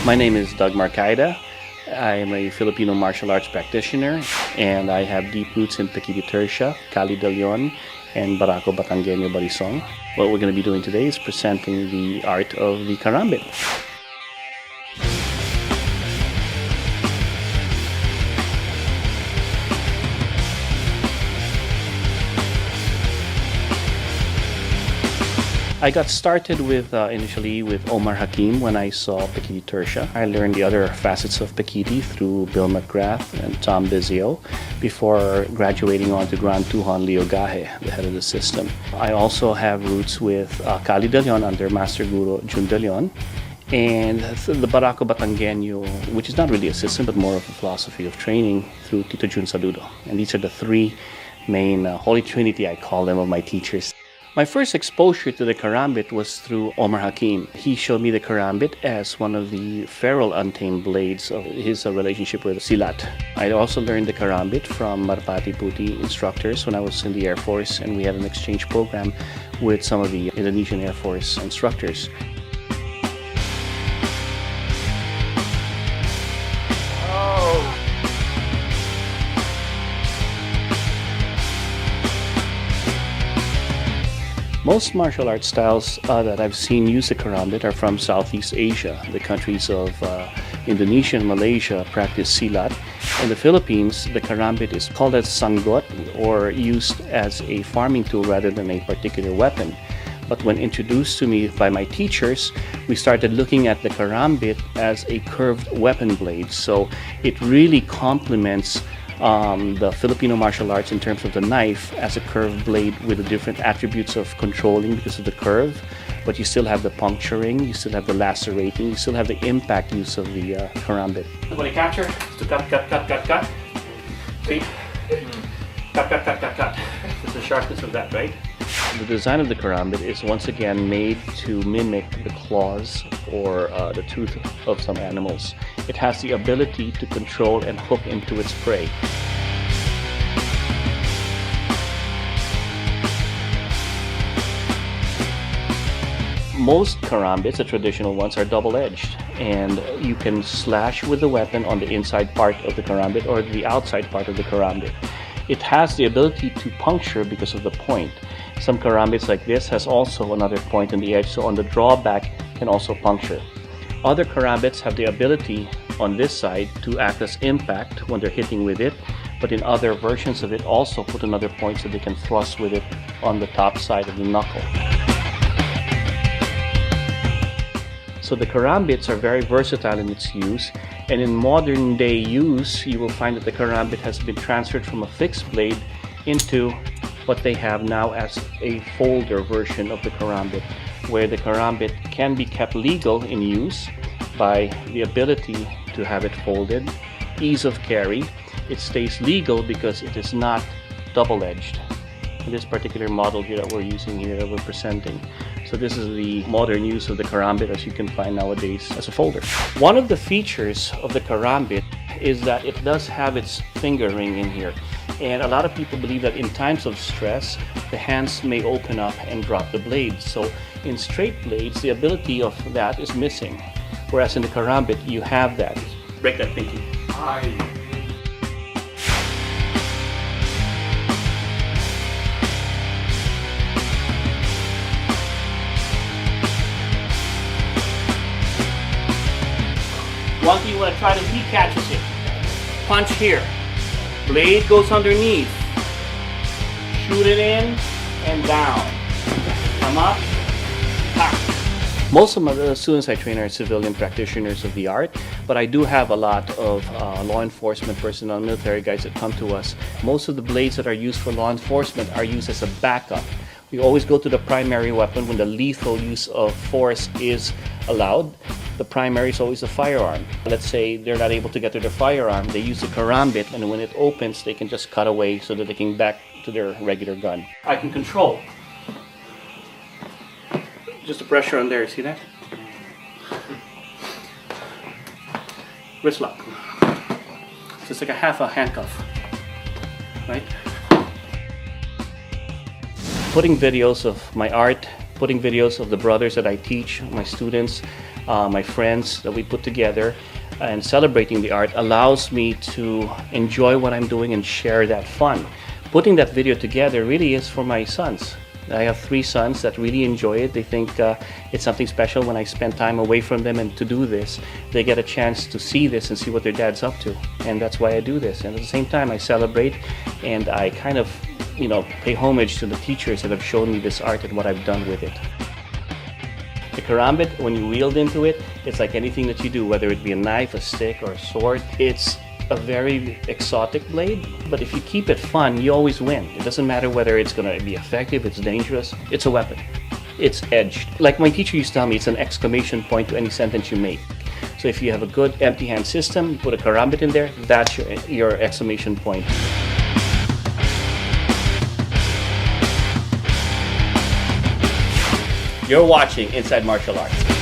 My name is Doug Marcaida. I am a Filipino martial arts practitioner, and I have deep roots in Pequiti-Tercia, Cali de Leon, and Barako Batangueño Barisong. What we're going to be doing today is presenting the art of the karambit. I got started with initially with Omar Hakim when I saw Pequiti-Tercia. I learned the other facets of Pequiti through Bill McGrath and Tom Bizio before graduating on to Grand Tuhan Leo Gahe, the head of the system. I also have roots with Cali de Leon under Master Guru Jun de Leon, and the Barako Batangueño, which is not really a system but more of a philosophy of training, through Tito Jun Saludo. And these are the three main Holy Trinity, I call them, of my teachers. My first exposure to the karambit was through Omar Hakim. He showed me the karambit as one of the feral untamed blades of his relationship with silat. I also learned the karambit from Marpati Puti instructors when I was in the Air Force, and we had an exchange program with some of the Indonesian Air Force instructors. Most martial arts styles that I've seen use the karambit are from Southeast Asia. The countries of Indonesia and Malaysia practice silat. In the Philippines, the karambit is called as sanggot, or used as a farming tool rather than a particular weapon. But when introduced to me by my teachers, we started looking at the karambit as a curved weapon blade. So it really complements the Filipino martial arts in terms of the knife as a curved blade with the different attributes of controlling because of the curve, but you still have the puncturing, you still have the lacerating, you still have the impact use of the karambit. When you capture, to cut. See? Cut. That's the sharpness of that, right? The design of the karambit is once again made to mimic the claws or the tooth of some animals. It has the ability to control and hook into its prey. Most karambits, the traditional ones, are double-edged, and you can slash with the weapon on the inside part of the karambit or the outside part of the karambit. It has the ability to puncture because of the point. Some karambits like this has also another point on the edge, so on the drawback can also puncture. Other karambits have the ability on this side to act as impact when they're hitting with it, but in other versions of it also put another point so they can thrust with it on the top side of the knuckle. So the karambits are very versatile in its use, and in modern day use you will find that the karambit has been transferred from a fixed blade into what they have now as a folder version of the karambit, where the karambit can be kept legal in use by the ability to have it folded, ease of carry. It stays legal because it is not double-edged. In this particular model here that we're using here, that we're presenting. So this is the modern use of the karambit as you can find nowadays as a folder. One of the features of the karambit is that it does have its finger ring in here. And a lot of people believe that in times of stress, the hands may open up and drop the blade. So in straight blades, the ability of that is missing. Whereas in the karambit, you have that. Break that pinky. Aye. One thing you want to try to, he catches it. Punch here. Blade goes underneath. Shoot it in and down. Come up. Ha. Most of the students I train are civilian practitioners of the art, but I do have a lot of law enforcement personnel, military guys that come to us. Most of the blades that are used for law enforcement are used as a backup. We always go to the primary weapon when the lethal use of force is allowed. The primary is always a firearm. Let's say they're not able to get to their firearm, they use the karambit, and when it opens, they can just cut away so that they can back to their regular gun. I can control. Just the pressure on there, see that? Wrist lock. So it's like a half a handcuff, right? Putting videos of my art, putting videos of the brothers that I teach, my students, my friends that we put together, and celebrating the art allows me to enjoy what I'm doing and share that fun. Putting that video together really is for my sons. I have 3 sons that really enjoy it. They think it's something special when I spend time away from them, and to do this, they get a chance to see this and see what their dad's up to. And that's why I do this. And at the same time, I celebrate and I kind of, pay homage to the teachers that have shown me this art and what I've done with it. The kerambit, when you wield into it, it's like anything that you do, whether it be a knife, a stick, or a sword. It's a very exotic blade, but if you keep it fun, you always win. It doesn't matter whether it's going to be effective, it's dangerous, it's a weapon. It's edged. Like my teacher used to tell me, it's an exclamation point to any sentence you make. So if you have a good empty hand system, you put a kerambit in there, that's your exclamation point. You're watching Inside Martial Arts.